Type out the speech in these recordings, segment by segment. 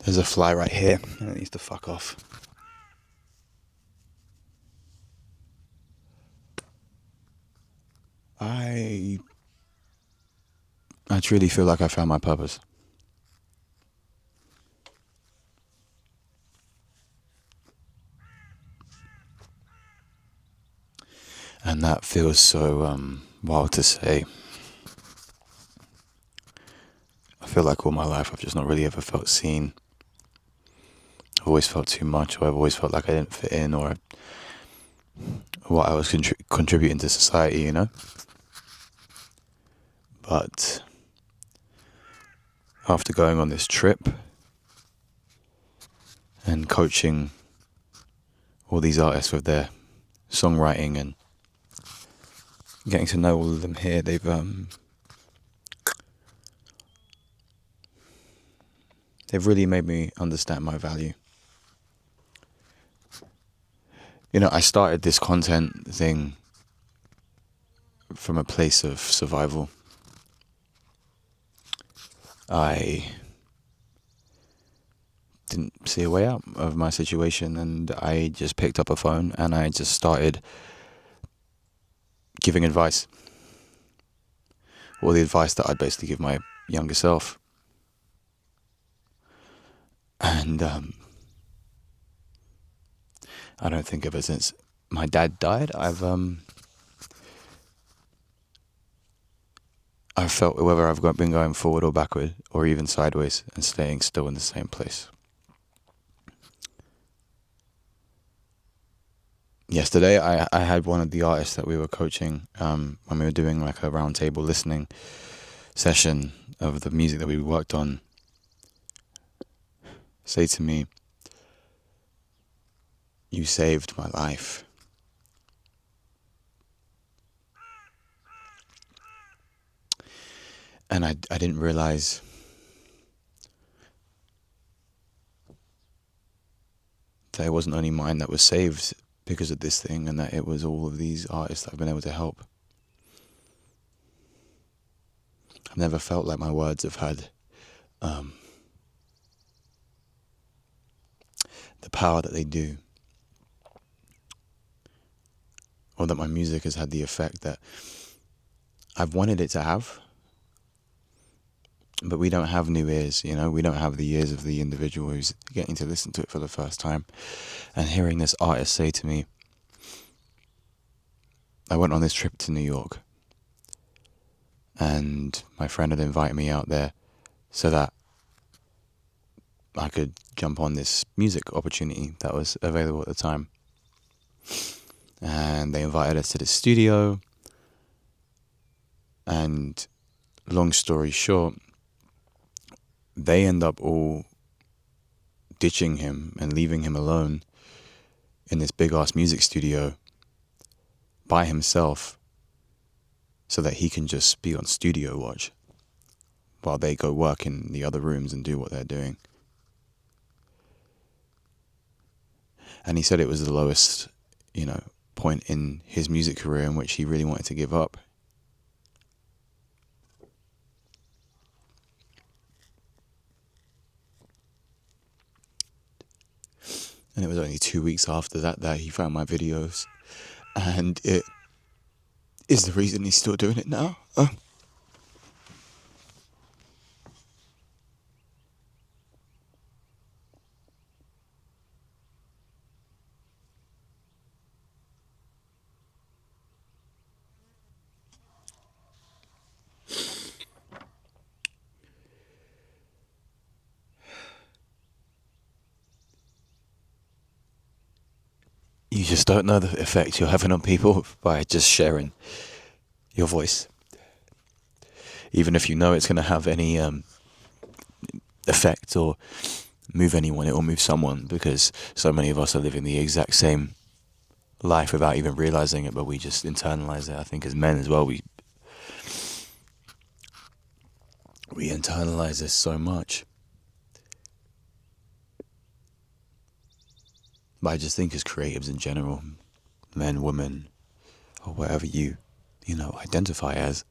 There's a fly right here, and it needs to fuck off. I truly feel like I found my purpose. And that feels so wild to say. I feel like all my life I've just not really ever felt seen. I've always felt too much, or I've always felt like I didn't fit in, or what I was contributing to society, you know? But after going on this trip and coaching all these artists with their songwriting and getting to know all of them here, they've really made me understand my value. You know, I started this content thing from a place of survival. I didn't see a way out of my situation, and I just picked up a phone and I just started giving advice. Or the advice that I'd basically give my younger self. And I don't think ever since my dad died, I've felt whether I've been going forward or backward or even sideways and staying still in the same place. Yesterday, I had one of the artists that we were coaching when we were doing like a roundtable listening session of the music that we worked on say to me, "You saved my life." And I didn't realize that it wasn't only mine that was saved because of this thing, and that it was all of these artists that I've been able to help. I've never felt like my words have had the power that they do, or that my music has had the effect that I've wanted it to have. But we don't have new ears, you know? We don't have the ears of the individual who's getting to listen to it for the first time. And hearing this artist say to me, I went on this trip to New York, and my friend had invited me out there so that I could jump on this music opportunity that was available at the time. And they invited us to the studio, and long story short, they end up all ditching him and leaving him alone in this big ass music studio by himself so that he can just be on studio watch while they go work in the other rooms and do what they're doing. And he said it was the lowest, you know, point in his music career in which he really wanted to give up. And it was only 2 weeks after that he found my videos. And it is the reason he's still doing it now. You just don't know the effect you're having on people by just sharing your voice. Even if you know it's going to have any effect or move anyone, it will move someone, because so many of us are living the exact same life without even realizing it, but we just internalize it. I think as men as well, we internalize this so much. But I just think as creatives in general, men, women, or whatever you identify as,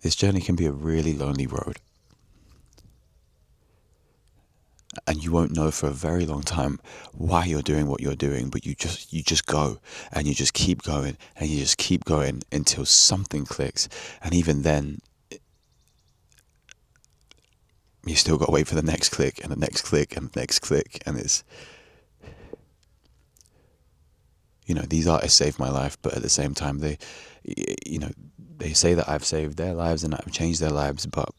This journey can be a really lonely road. And you won't know for a very long time why you're doing what you're doing, but you just go, and you just keep going, and you just keep going until something clicks. And even then, you still got to wait for the next click and the next click and the next click. And it's, these artists saved my life, but at the same time, they say that I've saved their lives and I've changed their lives, but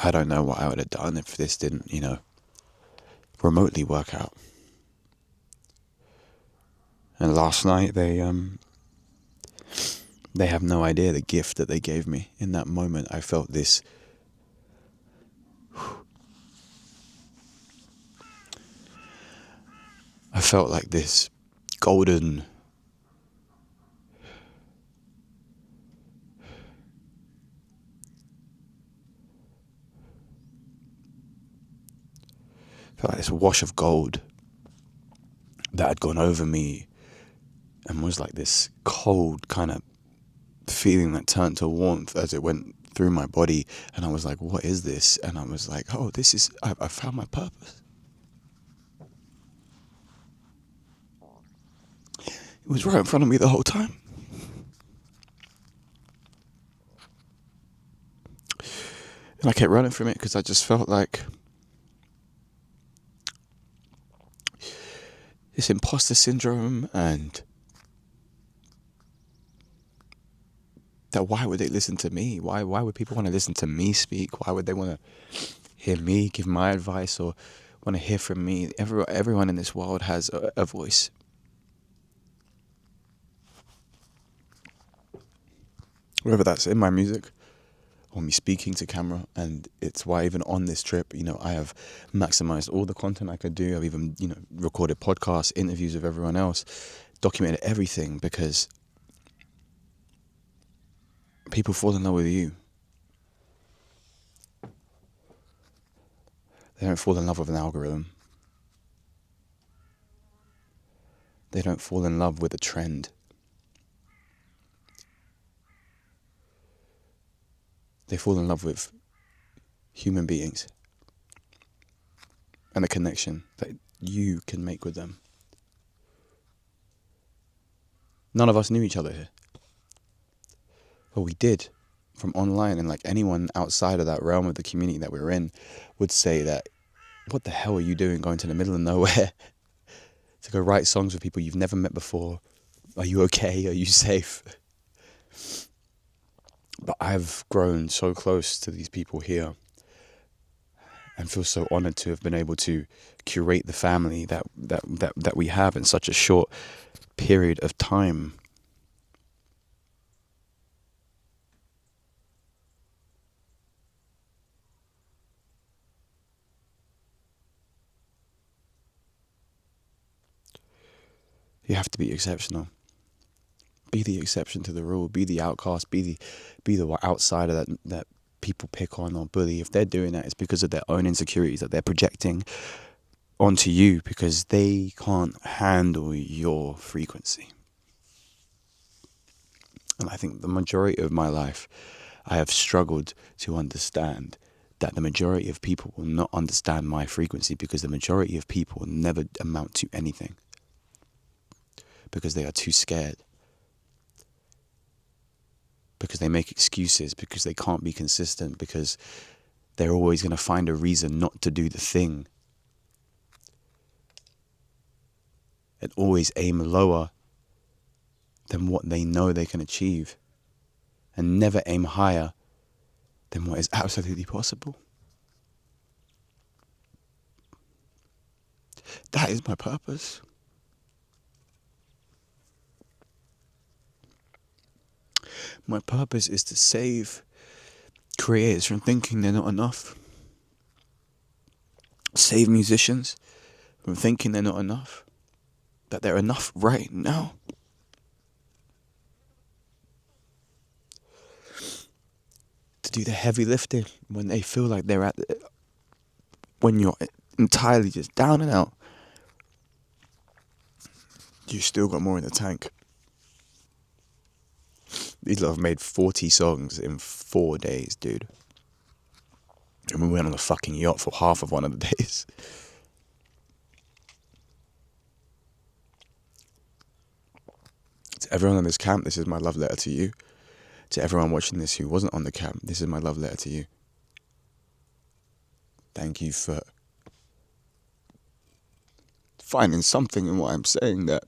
I don't know what I would have done if this didn't, remotely work out. And last night, they have no idea the gift that they gave me. In that moment, I felt this. I felt like this golden. Felt like this wash of gold that had gone over me and was like this cold kind of feeling that turned to warmth as it went through my body. And I was like, what is this? And I was like, oh, I found my purpose. It was right in front of me the whole time. And I kept running from it because I just felt like this imposter syndrome, and that why would they listen to me? Why would people want to listen to me speak? Why would they want to hear me give my advice or want to hear from me? Everyone in this world has a voice. Whether that's in my music or me speaking to camera, and it's why even on this trip, I have maximized all the content I could do. I've even, recorded podcasts, interviews with everyone else, documented everything, because people fall in love with you. They don't fall in love with an algorithm. They don't fall in love with a trend. They fall in love with human beings and the connection that you can make with them. None of us knew each other here. But we did from online, and like anyone outside of that realm of the community that we're in would say that, what the hell are you doing going to the middle of nowhere to go write songs with people you've never met before? Are you okay? Are you safe? But I've grown so close to these people here and feel so honored to have been able to curate the family that we have in such a short period of time. You have to be exceptional. Be the exception to the rule. Be the outcast. Be the outsider that people pick on or bully. If they're doing that, it's because of their own insecurities that they're projecting onto you, because they can't handle your frequency. And I think the majority of my life, I have struggled to understand that the majority of people will not understand my frequency, because the majority of people never amount to anything, because they are too scared, because they make excuses, because they can't be consistent, because they're always going to find a reason not to do the thing, and always aim lower than what they know they can achieve, and never aim higher than what is absolutely possible. That is my purpose. My purpose is to save creators from thinking they're not enough. Save musicians from thinking they're not enough. That they're enough right now. To do the heavy lifting when they feel like they're when you're entirely just down and out. You still got more in the tank. These lot have made 40 songs in 4 days, dude. And we went on a fucking yacht for half of one of the days. To everyone in this camp, this is my love letter to you. To everyone watching this who wasn't on the camp, this is my love letter to you. Thank you for finding something in what I'm saying that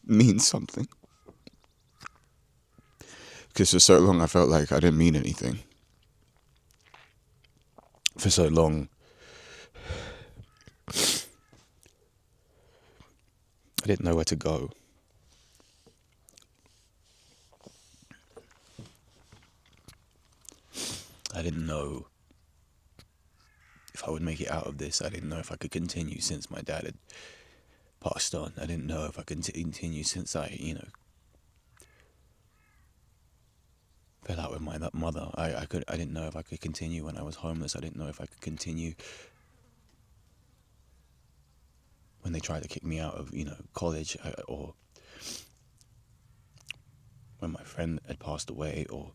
means something. Because for so long I felt like I didn't mean anything. For so long I didn't know where to go. I didn't know if I would make it out of this. I didn't know if I could continue since my dad had passed on. I didn't know if I could continue since I, fell out with my mother. I didn't know if I could continue when I was homeless. I didn't know if I could continue when they tried to kick me out of, college, or when my friend had passed away, or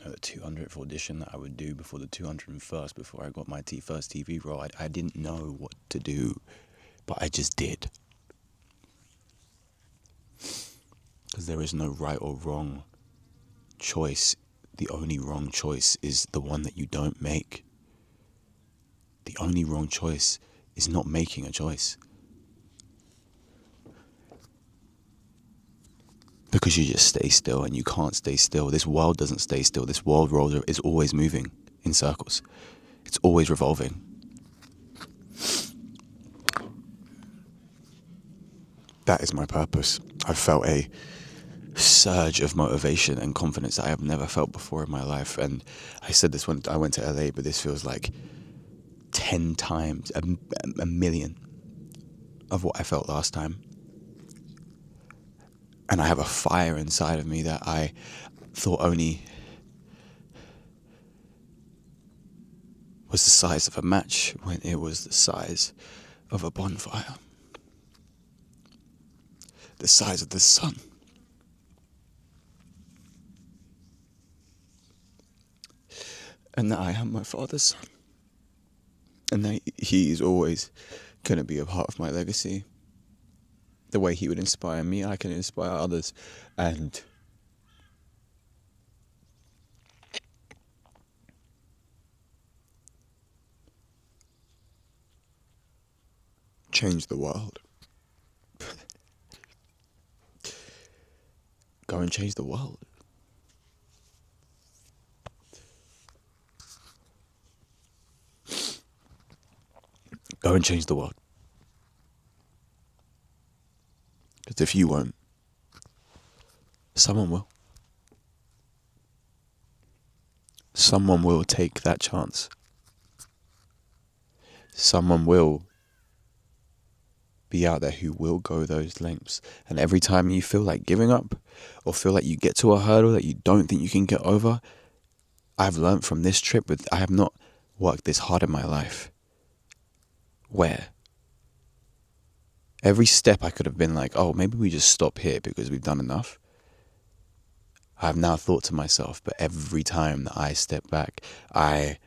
the 200th audition that I would do before the 201st, before I got my first TV role. I didn't know what to do, but I just did. Because there is no right or wrong choice. The only wrong choice is the one that you don't make. The only wrong choice is not making a choice. Because you just stay still, and you can't stay still. This world doesn't stay still. This world is always moving in circles. It's always revolving. That is my purpose. I felt a surge of motivation and confidence that I have never felt before in my life. And I said this when I went to LA, but this feels like 10 times, a million of what I felt last time. And I have a fire inside of me that I thought only was the size of a match when it was the size of a bonfire. The size of the sun. And that I am my father's son. And that he is always going to be a part of my legacy. The way he would inspire me, I can inspire others. And change the world. Go and change the world. Go and change the world. Because if you won't, someone will. Someone will take that chance. Someone will be out there who will go those lengths. And every time you feel like giving up, or feel like you get to a hurdle that you don't think you can get over, I've learned from this trip, I have not worked this hard in my life. Where? Every step I could have been like, oh, maybe we just stop here because we've done enough. I've now thought to myself, but every time that I step back, I'm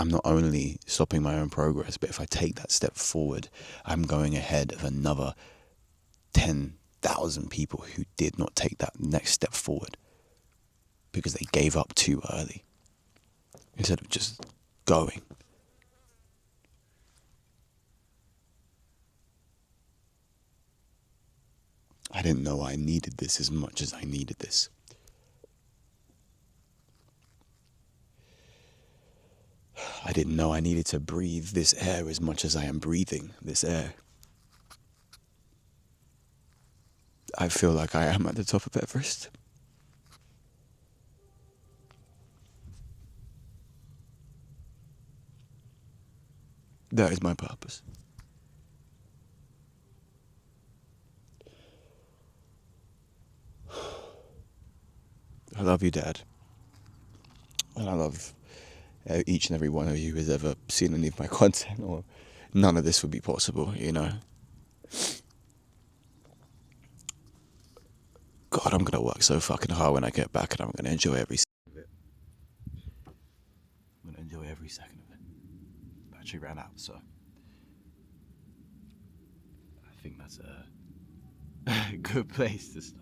not only stopping my own progress, but if I take that step forward, I'm going ahead of another 10,000 people who did not take that next step forward because they gave up too early instead of just going. I didn't know I needed this as much as I needed this. I didn't know I needed to breathe this air as much as I am breathing this air. I feel like I am at the top of Everest. That is my purpose. I love you, Dad. And I love each and every one of you has ever seen any of my content, or none of this would be possible, you know. God, I'm gonna work so fucking hard when I get back, and I'm gonna enjoy every second of it. I'm gonna enjoy every second of it. Battery ran out, so I think that's a good place to stop.